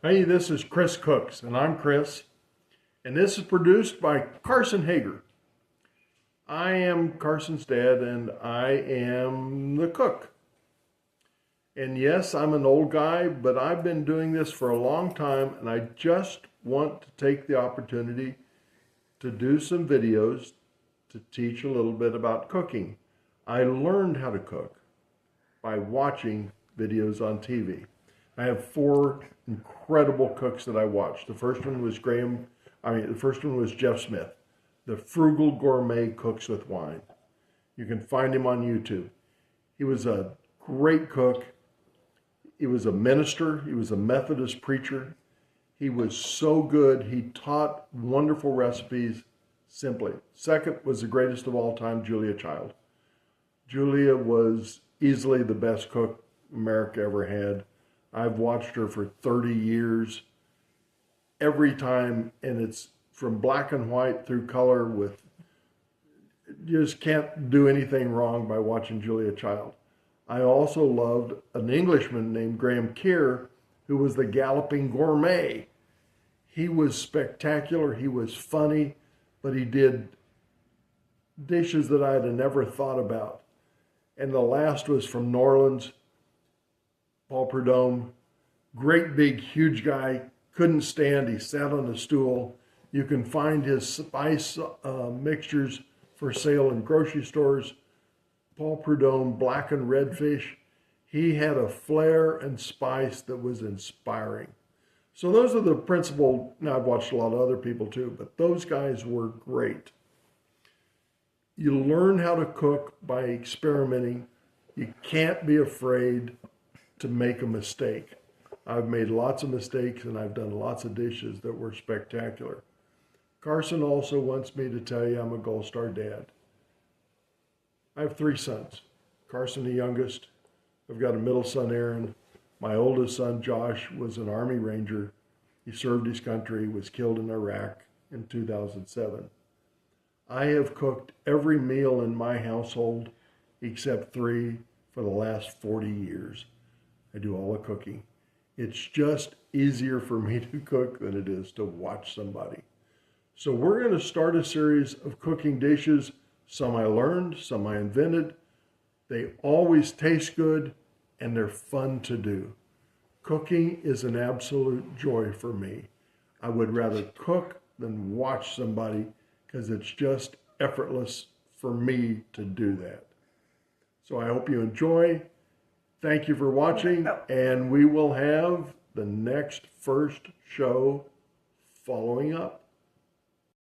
Hey, this is Kris Cooks, and I'm Kris, and this is produced by Carson Hager. I am Carson's dad, and I am the cook. And yes, I'm an old guy, but I've been doing this for a long time, and I just want to take the opportunity to do some videos to teach a little bit about cooking. I learned how to cook by watching videos on TV. I have four incredible cooks that I watched. The first one was Jeff Smith, the Frugal Gourmet Cooks with Wine. You can find him on YouTube. He was a great cook. He was a minister. He was a Methodist preacher. He was so good. He taught wonderful recipes simply. Second was the greatest of all time, Julia Child. Julia was easily the best cook America ever had. I've watched her for 30 years, every time, and it's from black and white through color with, you just can't do anything wrong by watching Julia Child. I also loved an Englishman named Graham Keir, who was the Galloping Gourmet. He was spectacular, he was funny, but he did dishes that I'd have never thought about. And the last was from New Orleans, Paul Prudhomme, great big huge guy, couldn't stand, he sat on a stool. You can find his spice mixtures for sale in grocery stores. Paul Prudhomme, black and red fish. He had a flair and spice that was inspiring. So those are the principal. Now I've watched a lot of other people too, but those guys were great. You learn how to cook by experimenting. You can't be afraid to make a mistake. I've made lots of mistakes and I've done lots of dishes that were spectacular. Carson also wants me to tell you I'm a Gold Star dad. I have three sons. Carson, the youngest. I've got a middle son, Aaron. My oldest son, Josh, was an Army Ranger. He served his country, was killed in Iraq in 2007. I have cooked every meal in my household except three for the last 40 years. I do all the cooking. It's just easier for me to cook than it is to watch somebody. So we're going to start a series of cooking dishes. Some I learned, some I invented. They always taste good and they're fun to do. Cooking is an absolute joy for me. I would rather cook than watch somebody because it's just effortless for me to do that. So I hope you enjoy. Thank you for watching, and we will have the next first show following up.